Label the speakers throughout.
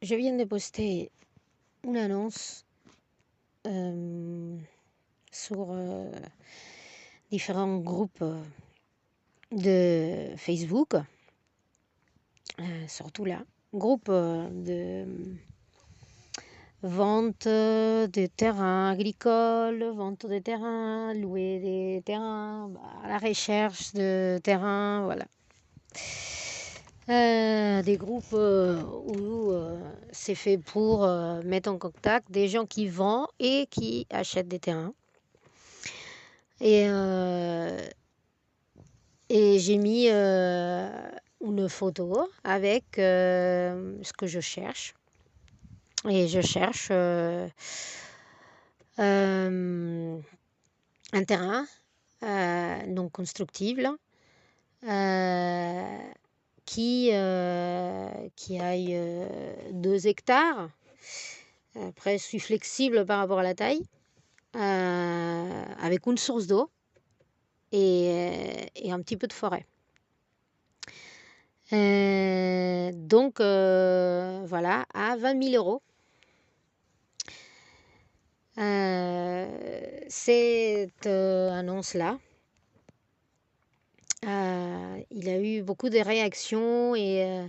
Speaker 1: Je viens de poster une annonce sur différents groupes de Facebook, surtout là, groupe de vente de terrains agricoles, vente de terrains, louer des terrains, à la recherche de terrains, voilà. Des groupes où c'est fait pour mettre en contact des gens qui vendent et qui achètent des terrains. Et, euh, et j'ai mis une photo avec ce que je cherche. Et je cherche un terrain non constructible qui aille 2 hectares. Après, je suis flexible par rapport à la taille, avec une source d'eau et un petit peu de forêt. Donc, voilà, à 20 000 euros. Cette annonce-là, il a eu beaucoup de réactions et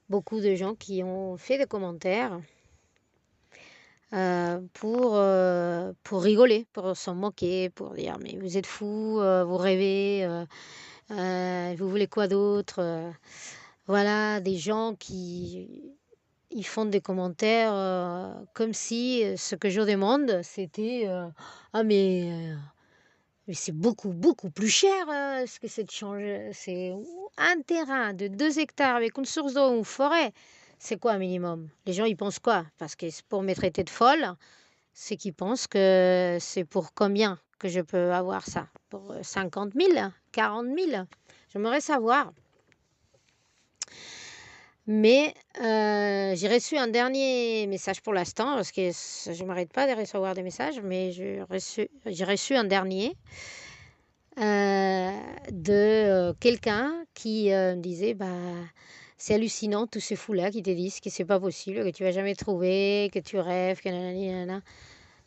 Speaker 1: beaucoup de gens qui ont fait des commentaires pour rigoler, pour s'en moquer, pour dire mais vous êtes fous, vous rêvez, vous voulez quoi d'autre? Voilà, des gens qui ils font des commentaires comme si ce que je demande c'était ah mais c'est beaucoup, beaucoup plus cher ce que c'est de changer. C'est un terrain de 2 hectares avec une source d'eau, une forêt. C'est quoi un minimum? Les gens, ils pensent quoi? Parce que pour me traiter de folle, c'est qu'ils pensent que c'est pour combien que je peux avoir ça? Pour 50 000? 40 000? J'aimerais savoir. Mais j'ai reçu un dernier message pour l'instant, parce que je ne m'arrête pas de recevoir des messages, mais j'ai reçu un dernier de quelqu'un qui me disait bah, c'est hallucinant tous ces fous-là qui te disent que c'est pas possible, que tu vas jamais trouver, que tu rêves, que nanani, nanana.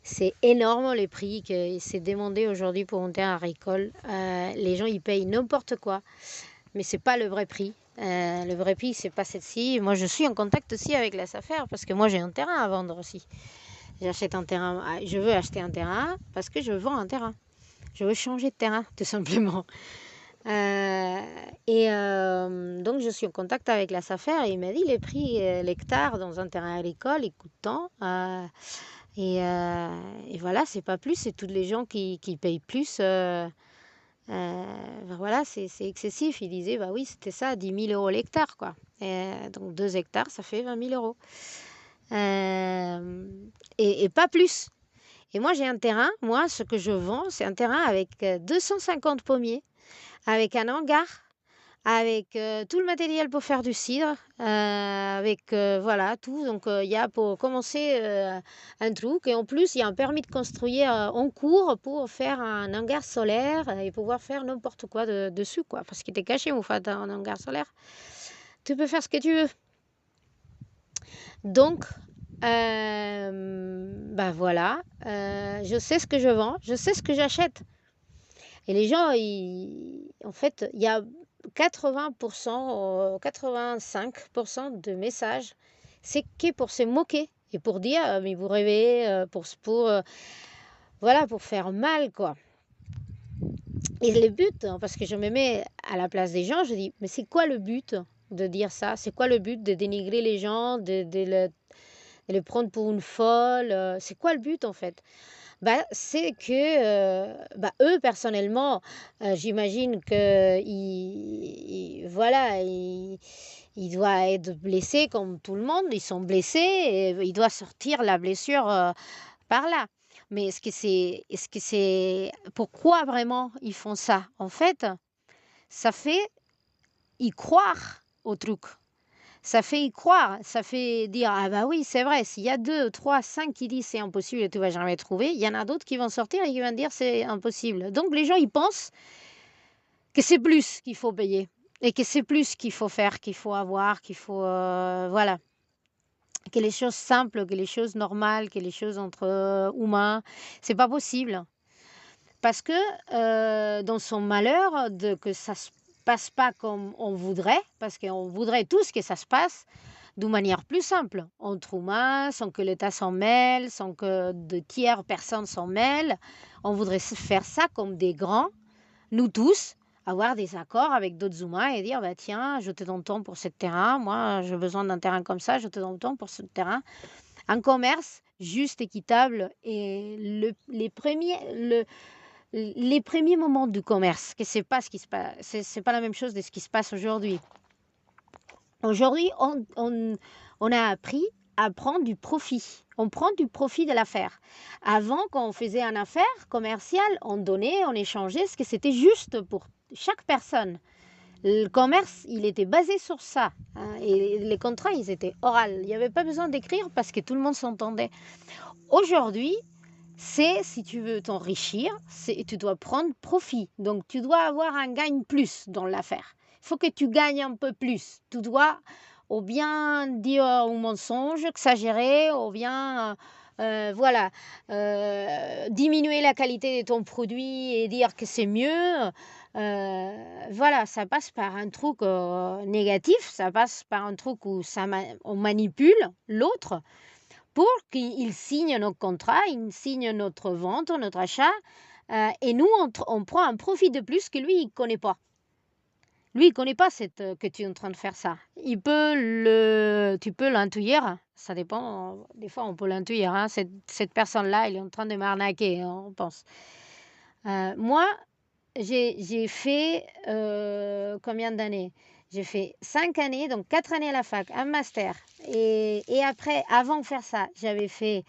Speaker 1: C'est énorme les prix que c'est demandé aujourd'hui pour un terrain agricole. Les gens ils payent n'importe quoi, mais c'est pas le vrai prix. Le vrai prix c'est pas celle-ci. Moi je suis en contact aussi avec la SAFER parce que moi j'ai un terrain à vendre aussi. J'achète un terrain, je veux acheter un terrain parce que je vends un terrain. Je veux changer de terrain tout simplement. Donc je suis en contact avec la SAFER et il m'a dit les prix l'hectare dans un terrain agricole il coûte tant. Et voilà, c'est pas plus, c'est tous les gens qui payent plus. Voilà, c'est excessif. Il disait, bah oui, c'était ça, 10 000 euros l'hectare, quoi. Donc 2 hectares, ça fait 20 000 euros. Et pas plus. Et moi, j'ai un terrain, moi, ce que je vends, c'est un terrain avec 250 pommiers, avec un hangar, avec tout le matériel pour faire du cidre, avec voilà tout. Donc il y a pour commencer un truc et en plus il y a un permis de construire en cours pour faire un hangar solaire et pouvoir faire n'importe quoi dessus quoi. Parce qu'il était caché mon fait un hangar solaire. Tu peux faire ce que tu veux. Donc bah voilà, je sais ce que je vends, je sais ce que j'achète. Et les gens, en fait, il y a 80%, 85% de messages, c'est que pour se moquer et pour dire, mais vous rêvez, voilà, pour faire mal, quoi. Et le but, hein, parce que je me mets à la place des gens, je dis, mais c'est quoi le but de dire ça? C'est quoi le but de dénigrer les gens, de les prendre pour une folle? C'est quoi le but, en fait? Bah, c'est que, bah, eux personnellement, j'imagine qu'ils voilà, ils doivent être blessés comme tout le monde. Ils sont blessés et il doit sortir la blessure, par là. Mais est-ce que c'est pourquoi vraiment ils font ça? En fait, ça fait y croire au truc. Ça fait y croire, ça fait dire ah bah oui, c'est vrai, s'il y a 2, 3, 5 qui disent c'est impossible et tu vas jamais trouver, il y en a d'autres qui vont sortir et qui vont dire c'est impossible. Donc les gens ils pensent que c'est plus qu'il faut payer et que c'est plus qu'il faut faire, qu'il faut avoir, qu'il faut voilà. que les choses simples, que les choses normales, que les choses entre humains, c'est pas possible. Parce que dans son malheur, que ça se passe pas comme on voudrait, parce qu'on voudrait tous que ça se passe d'une manière plus simple, entre humains, sans que l'État s'en mêle, sans que de tiers personnes s'en mêlent. On voudrait faire ça comme des grands, nous tous, avoir des accords avec d'autres humains et dire, bah, tiens, je te donne tant pour ce terrain, moi j'ai besoin d'un terrain comme ça, je te donne tant pour ce terrain. Un commerce juste, équitable et les premiers moments du commerce, que c'est pas ce qui se passe, c'est pas la même chose de ce qui se passe aujourd'hui. Aujourd'hui, on a appris à prendre du profit. On prend du profit de l'affaire. Avant, quand on faisait une affaire commerciale, on donnait, on échangeait ce que c'était juste pour chaque personne. Le commerce, il était basé sur ça, hein, et les contrats, ils étaient oraux. Il n'y avait pas besoin d'écrire parce que tout le monde s'entendait. Aujourd'hui, c'est si tu veux t'enrichir, tu dois prendre profit. Donc, tu dois avoir un gain plus dans l'affaire. Il faut que tu gagnes un peu plus. Tu dois ou bien dire un mensonge, exagérer, ou bien voilà, diminuer la qualité de ton produit et dire que c'est mieux. Voilà, ça passe par un truc négatif, ça passe par un truc où on manipule l'autre pour qu'il signe notre contrat, il signe notre vente, notre achat, et nous, on prend un profit de plus que lui, il ne connaît pas. Lui, il ne connaît pas que tu es en train de faire ça. Tu peux l'intuire, ça dépend, des fois on peut l'intuire, hein, cette personne-là, elle est en train de m'arnaquer, hein, on pense. Moi, j'ai fait combien d'années? J'ai fait 5 années, donc 4 années à la fac, un master. Et après, avant de faire ça, j'avais fait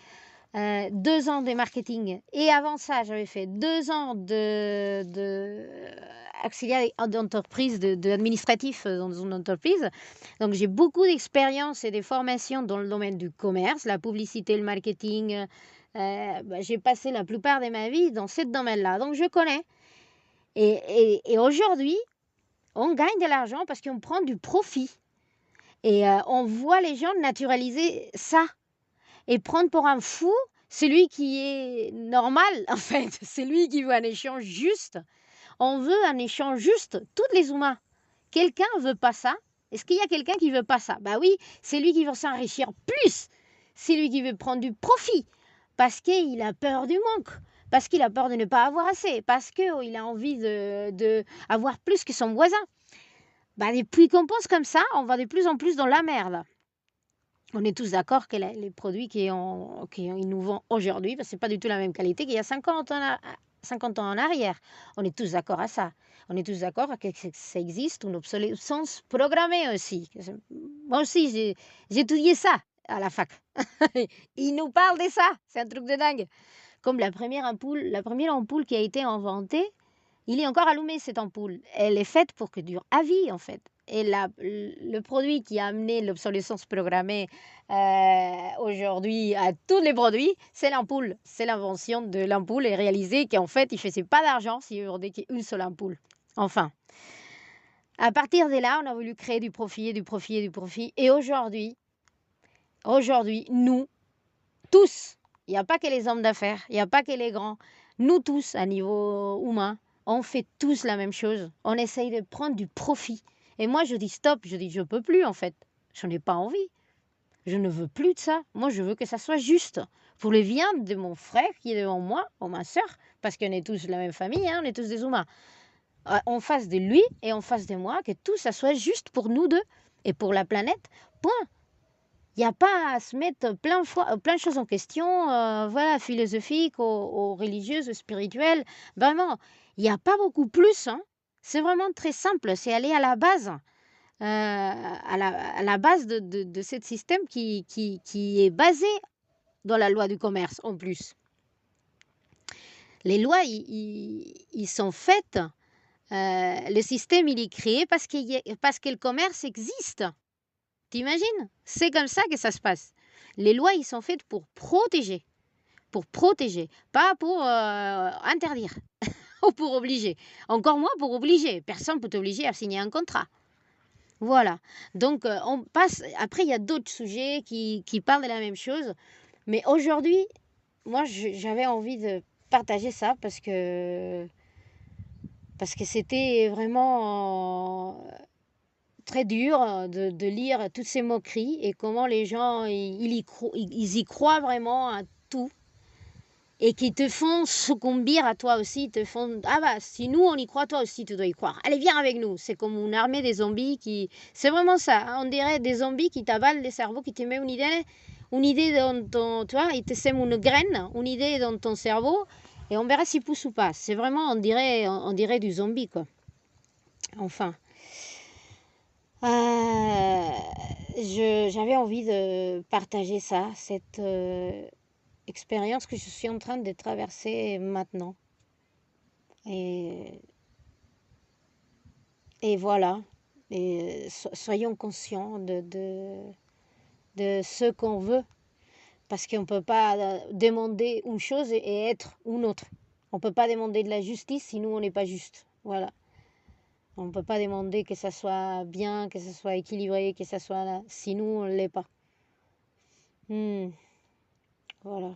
Speaker 1: 2 ans de marketing. Et avant ça, j'avais fait 2 ans de auxiliaire d'entreprise, d'administratif dans une entreprise. Donc, j'ai beaucoup d'expérience et de formations dans le domaine du commerce, la publicité, le marketing. J'ai passé la plupart de ma vie dans ce domaine-là. Donc, je connais. Et aujourd'hui, on gagne de l'argent parce qu'on prend du profit. Et on voit les gens naturaliser ça. Et prendre pour un fou celui qui est normal, en fait. C'est lui qui veut un échange juste. On veut un échange juste, tous les humains. Quelqu'un ne veut pas ça. Est-ce qu'il y a quelqu'un qui ne veut pas ça? Bah oui, c'est lui qui veut s'enrichir plus. C'est lui qui veut prendre du profit. Parce qu'il a peur du manque. Parce qu'il a peur de ne pas avoir assez. Parce qu'il a envie d'avoir plus que son voisin. Bah, depuis qu'on pense comme ça, on va de plus en plus dans la merde. On est tous d'accord que les produits qu'ils nous vendent aujourd'hui, ce n'est pas du tout la même qualité qu'il y a 50 ans en arrière. On est tous d'accord à ça. On est tous d'accord que ça existe, une obsolescence programmée aussi. Moi aussi, j'ai étudié ça à la fac. Ils nous parlent de ça. C'est un truc de dingue. Comme la première ampoule qui a été inventée, il est encore allumé cette ampoule. Elle est faite pour que dure à vie, en fait. Et le produit qui a amené l'obsolescence programmée aujourd'hui à tous les produits, c'est l'ampoule. C'est l'invention de l'ampoule et réaliser qu'en fait, il ne faisait pas d'argent s'il vendait qu'une seule ampoule. Enfin, à partir de là, on a voulu créer du profit et du profit et du profit. Et aujourd'hui, nous, tous, il n'y a pas que les hommes d'affaires, il n'y a pas que les grands, nous tous, à niveau humain, on fait tous la même chose. On essaye de prendre du profit. Et moi, je dis stop, je dis je ne peux plus en fait. Je n'ai pas envie. Je ne veux plus de ça. Moi, je veux que ça soit juste. Pour le bien de mon frère qui est devant moi, ou ma soeur, parce qu'on est tous de la même famille, hein, on est tous des humains. En face de lui et en face de moi, que tout ça soit juste pour nous deux et pour la planète. Point. Il n'y a pas à se mettre plein de choses en question, voilà, philosophiques, ou religieuses, ou spirituelles. Vraiment, il n'y a pas beaucoup plus. Hein. C'est vraiment très simple. C'est aller à la base, à la base de ce système qui est basé dans la loi du commerce en plus. Les lois, ils sont faites. Le système, il est créé parce que le commerce existe. T'imagines? C'est comme ça que ça se passe. Les lois, ils sont faites pour protéger, pas pour interdire ou pour obliger. Encore moins pour obliger. Personne ne peut t'obliger à signer un contrat. Voilà. Donc, on passe après il y a d'autres sujets qui parlent de la même chose, mais aujourd'hui, moi, j'avais envie de partager ça parce que c'était vraiment très dur de lire toutes ces moqueries et comment les gens, ils y croient vraiment à tout et qui te font succombir à toi aussi, ils te font ah bah si nous on y croit, toi aussi tu dois y croire. Allez, viens avec nous. C'est comme une armée des zombies qui, c'est vraiment ça, hein. On dirait des zombies qui t'avalent le cerveau, qui te mettent une idée dans ton, tu vois, ils te sèment une graine, une idée dans ton cerveau et on verra s'il pousse ou pas. C'est vraiment, on dirait du zombie quoi. Enfin, j'avais envie de partager ça, cette expérience que je suis en train de traverser maintenant. Et, et voilà. Et soyons conscients de ce qu'on veut. Parce qu'on ne peut pas demander une chose et être une autre. On ne peut pas demander de la justice si nous, on n'est pas juste. Voilà. On ne peut pas demander que ça soit bien, que ça soit équilibré, que ça soit là, si nous, on ne l'est pas. Voilà.